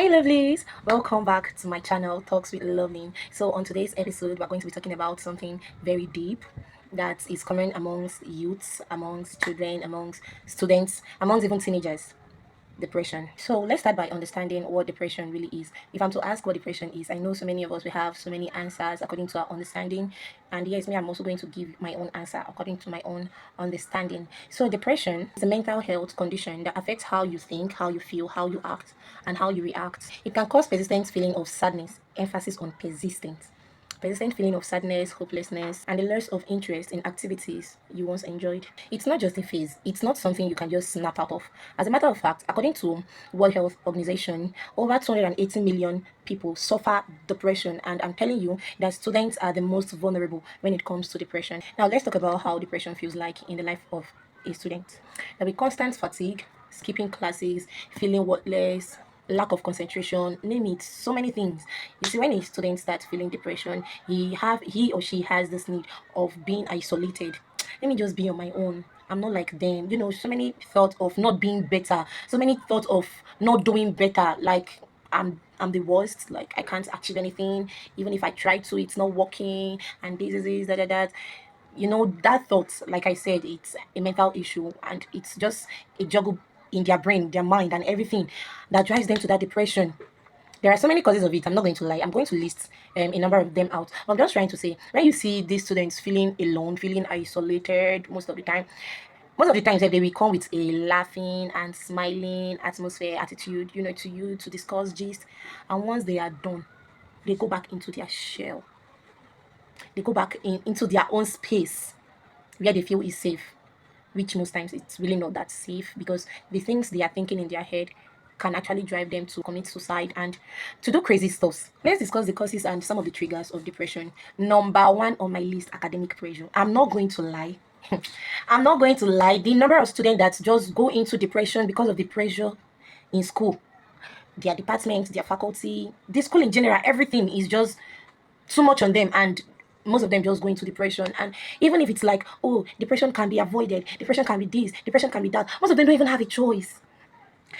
Hi lovelies, welcome back to my channel Talks with Loving. So on today's episode we're going to be talking about something very deep that is common amongst youths, amongst children, amongst students, amongst even teenagers: depression. So let's start by understanding what depression really is. If I'm to ask what depression is, I know so many of us, we have so many answers according to our understanding, and yes, me, I'm also going to give my own answer according to my own understanding. So depression is a mental health condition that affects how you think, how you feel, how you act, and how you react. It can cause persistent feeling of sadness, emphasis on persistent feeling of sadness, hopelessness, and a loss of interest in activities you once enjoyed. It's not just a phase, it's not something you can just snap out of. As a matter of fact, according to World Health Organization, over 280 million people suffer depression, and I'm telling you that students are the most vulnerable when it comes to depression. Now let's talk about how depression feels like in the life of a student. There'll be constant fatigue, skipping classes, feeling worthless, lack of concentration, name it, so many things. You see, when a student starts feeling depression, he or she has this need of being isolated. Let me just be on my own. I'm not like them. So many thoughts of not being better, so many thoughts of not doing better, like I'm the worst, like I can't achieve anything, even if I try to, it's not working, and this is this, that. That thought, like I said, it's a mental issue, and it's just a juggle in their brain, their mind, and everything that drives them to that depression. There are so many causes of it. I'm not going to lie. I'm going to list a number of them out. I'm just trying to say, when you see these students feeling alone, feeling isolated most of the times they will come with a laughing and smiling atmosphere, attitude, to you, to discuss gist. And once they are done, they go back into their shell. They go back into their own space where they feel is safe, which most times it's really not that safe, because the things they are thinking in their head can actually drive them to commit suicide and to do crazy stuff. Let's discuss the causes and some of the triggers of depression. Number one on my list: academic pressure. I'm not going to lie. I'm not going to lie. The number of students that just go into depression because of the pressure in school, their department, their faculty, the school in general, everything is just too much on them, and most of them just go into depression. And even if it's like, oh, depression can be avoided, depression can be this, depression can be that, most of them don't even have a choice.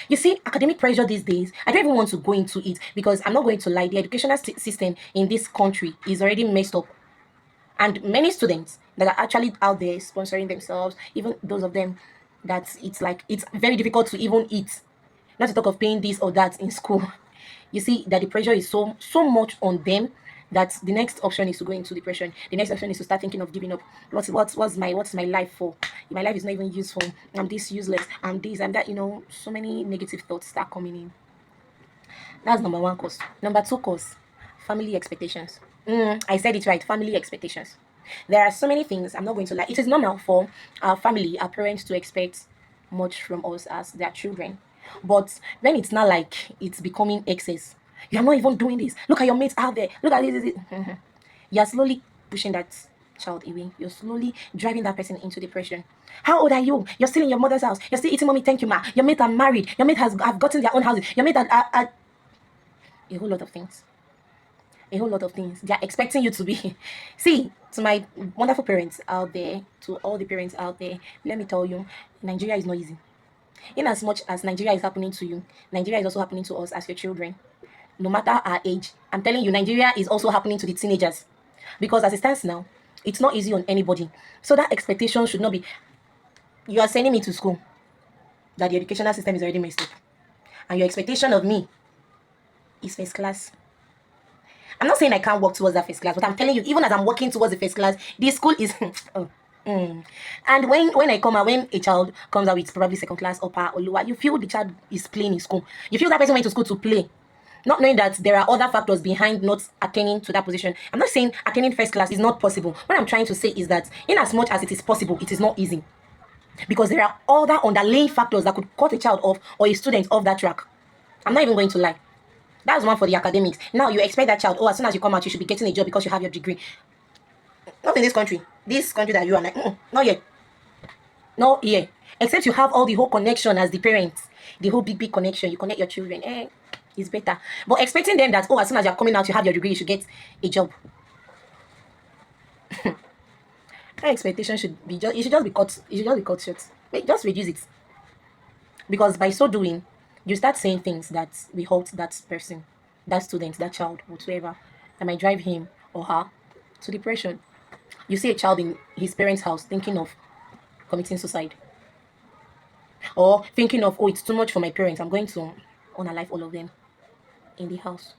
You see, academic pressure these days, I don't even want to go into it, because I'm not going to lie, the educational system in this country is already messed up, and many students that are actually out there sponsoring themselves, even those of them that it's like it's very difficult to even eat, not to talk of paying this or that in school. You see that the pressure is so much on them that the next option is to go into depression. The next option is to start thinking of giving up. What's my life for? My life is not even useful. I'm this useless. I'm this. I'm that. So many negative thoughts start coming in. That's number one cause. Number two cause: family expectations. I said it right. Family expectations. There are so many things. I'm not going to lie. It is normal for our family, our parents, to expect much from us as their children. But when it's not like it's becoming excess, you're not even doing this. Look at your mates out there. Look at this. You're slowly pushing that child away. You're slowly driving that person into depression. How old are you? You're still in your mother's house. You're still eating mommy, thank you, ma. Your mate are married. Your mate have gotten their own houses. Your mate are a whole lot of things. A whole lot of things. They are expecting you to be. See, to my wonderful parents out there, to all the parents out there, let me tell you, Nigeria is not easy. In as much as Nigeria is happening to you, Nigeria is also happening to us as your children. No matter our age, I'm telling you, Nigeria is also happening to the teenagers. Because as it stands now, it's not easy on anybody. So that expectation should not be, you are sending me to school, that the educational system is already messed up, and your expectation of me is first class. I'm not saying I can't work towards that first class, but I'm telling you, even as I'm working towards the first class, the school is oh. And when I come out, when a child comes out with probably second class, upper or lower, you feel the child is playing in school. You feel that person went to school to play, not knowing that there are other factors behind not attaining to that position. I'm not saying attaining first class is not possible. What I'm trying to say is that in as much as it is possible, it is not easy, because there are other underlying factors that could cut a child off or a student off that track. I'm not even going to lie. That's one for the academics. Now you expect that child, oh, as soon as you come out, you should be getting a job because you have your degree. Not in this country. This country that you are like, not yet. Not yet. Except you have all the whole connection as the parents. The whole big connection. You connect your children. It's better. But expecting them that, oh, as soon as you're coming out, you have your degree, you should get a job. That expectation should be just be cut. It should just be cut short. Wait, just reduce it. Because by so doing, You start saying things that will hurt that person, that student, that child, whatsoever, that might drive him or her to depression. You see a child in his parents' house thinking of committing suicide, or thinking of, oh, it's too much for my parents, I'm going to unalive all of them in the house.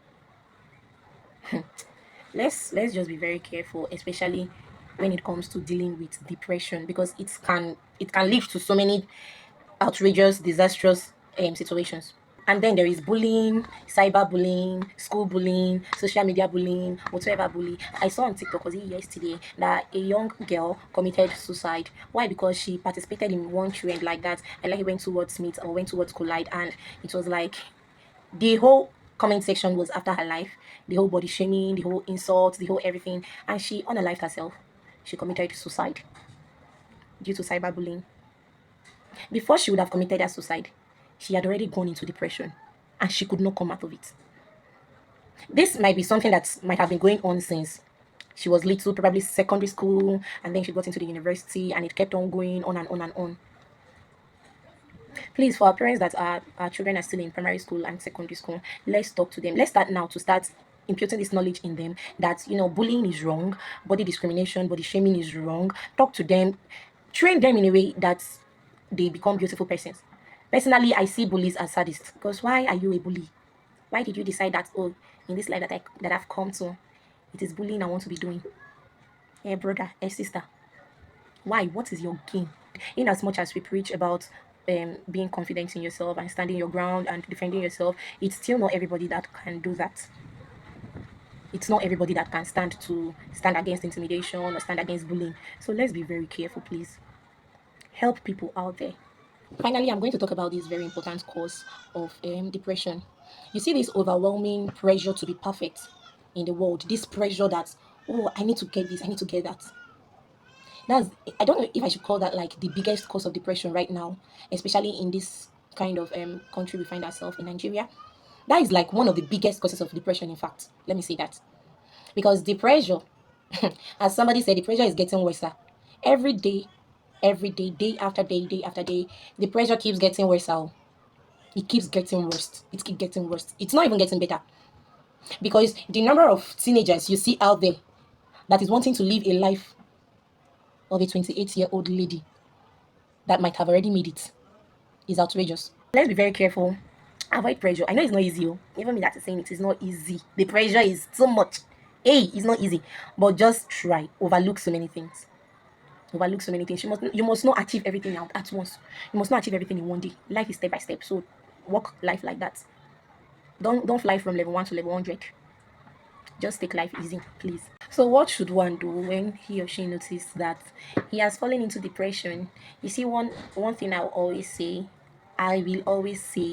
Let's just be very careful, especially when it comes to dealing with depression, because it can lead to so many outrageous, disastrous situations. And then there is bullying, cyber bullying, school bullying, social media bullying, whatever bully. I saw on TikTok, was it yesterday, that a young girl committed suicide. Why? Because she participated in one trend like that, and like he went towards Meet or went towards Collide, and it was like the whole comment section was after her life, the whole body shaming, the whole insults, the whole everything, and she unalived herself. She committed suicide due to cyberbullying. Before she would have committed that suicide, she had already gone into depression and she could not come out of it. This might be something that might have been going on since she was little, probably secondary school, and then she got into the university, and it kept on going on and on and on. Please, for our parents that our children are still in primary school and secondary school, let's talk to them. Let's start now to start imputing this knowledge in them that bullying is wrong, body discrimination, body shaming is wrong. Talk to them, train them in a way that they become beautiful persons. Personally, I see bullies as sadists, because why are you a bully? Why did you decide that, oh, in this life that I've come to, it is bullying I want to be doing? Hey brother, hey sister, why? What is your gain? In as much as we preach about being confident in yourself and standing your ground and defending yourself, it's still not everybody that can do that. It's not everybody that can stand against intimidation or stand against bullying. So let's be very careful, please. Help people out there. Finally, I'm going to talk about this very important cause of depression. You see this overwhelming pressure to be perfect in the world. This pressure that, oh, I need to get this, I need to get that. That's, I don't know if I should call that like the biggest cause of depression right now, especially in this kind of country we find ourselves in, Nigeria. That is like one of the biggest causes of depression. In fact, let me say that, because the pressure, as somebody said, the pressure is getting worse. Every day, every day, day after day, day after day, the pressure keeps getting worse. It keeps getting worse. It keeps getting worse. It's not even getting better, because the number of teenagers you see out there that is wanting to live a life of a 28-year-old lady that might have already made it is outrageous. Let's be very careful. Avoid pressure. I know it's not easy. Oh. Even me that is saying it is not easy. The pressure is too much. Hey, it's not easy. But just try. Overlook so many things. Overlook so many things. You must not achieve everything out at once. You must not achieve everything in one day. Life is step by step. So walk life like that. Don't fly from level 1 to level 100. Just take life easy, please. So, what should one do when he or she notices that he has fallen into depression? You see, one thing I will always say,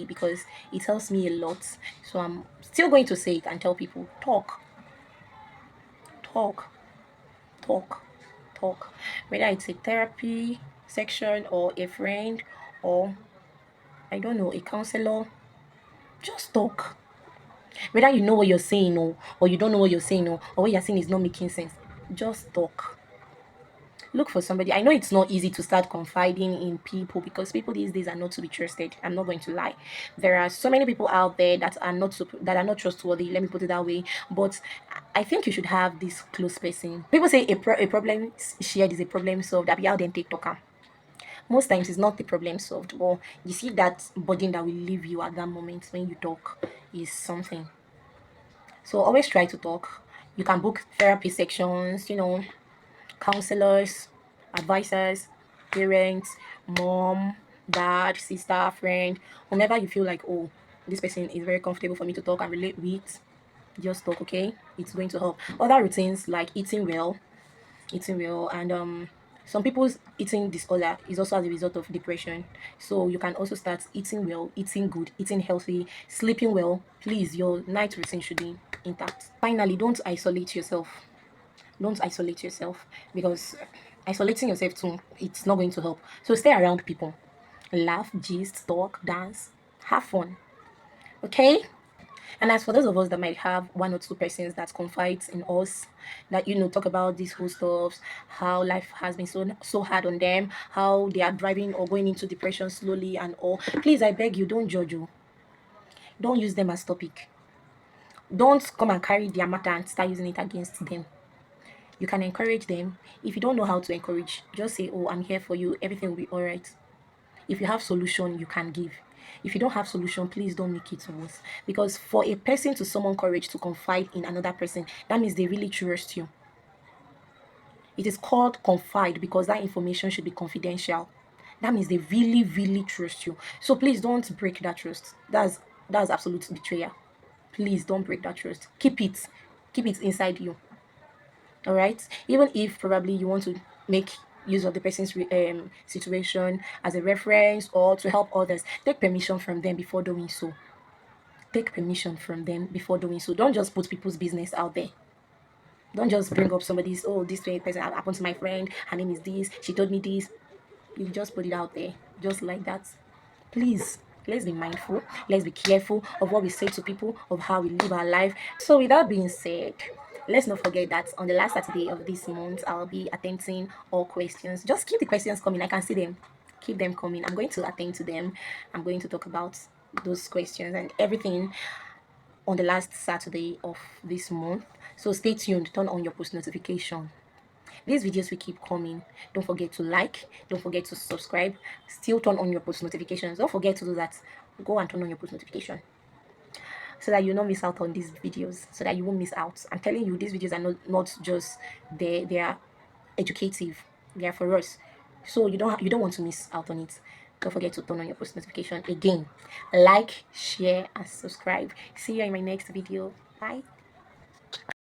because it helps me a lot. So I'm still going to say it and tell people: talk, talk, talk, talk. Whether it's a therapy section or a friend or I don't know, a counselor, just talk. Whether you know what you're saying or you don't know what you're saying or what you're saying is not making sense, just talk. Look for somebody. I know it's not easy to start confiding in people, because people these days are not to be trusted. I'm not going to lie. There are so many people out there that are not trustworthy. Let me put it that way. But I think you should have this close person. People say a problem shared is a problem solved. That be how then take talker. Most times it's not the problem solved, but you see that burden that will leave you at that moment when you talk is something. So always try to talk. You can book therapy sections, counselors, advisors, parents, mom, dad, sister, friend, whomever you feel like, oh, this person is very comfortable for me to talk and relate with. Just talk, okay? It's going to help. Other routines like eating well, and some people's eating disorder is also as a result of depression. So you can also start eating well, eating good, eating healthy, sleeping well. Please, your night routine should be intact. Finally, don't isolate yourself. Don't isolate yourself, because isolating yourself too, it's not going to help. So stay around people, laugh, gist, talk, dance, have fun, okay? And as for those of us that might have one or two persons that confides in us, that talk about these whole stuffs, how life has been so hard on them, how they are driving or going into depression slowly and all, please, I beg you, don't judge you. Don't use them as topic. Don't come and carry their matter and start using it against them. You can encourage them. If you don't know how to encourage, just say, oh, I'm here for you, everything will be all right. If you have solution, you can give. If you don't have solution, please don't make it worse. Because for a person to summon courage to confide in another person, that means they really trust you. It is called confide because that information should be confidential. That means they really, really trust you. So please don't break that trust. That's absolute betrayal. Please don't break that trust. Keep it inside you. All right. Even if probably you want to make use of the person's situation as a reference or to help others, take permission from them before doing so. Take permission from them before doing so. Don't just put people's business out there. Don't just bring up somebody's, oh, this person happened to my friend, her name is this, she told me this. You just put it out there just like that. Please, let's be mindful, let's be careful of what we say to people, of how we live our life. So with that being said, let's not forget that on the last Saturday of this month I'll be attempting all questions. Just keep the questions coming. I can see them. Keep them coming. I'm going to attend to them. I'm going to talk about those questions and everything on the last Saturday of this month. So stay tuned, turn on your post notification. These videos will keep coming. Don't forget to like, don't forget to subscribe, still turn on your post notifications. Don't forget to do that. Go and turn on your post notification so that you not miss out on these videos, so that you won't miss out. I'm telling you, these videos are not just there, they are educative, they are for us. So you don't want to miss out on it. Don't forget to turn on your post notification again. Like, share, and subscribe. See you in my next video. Bye.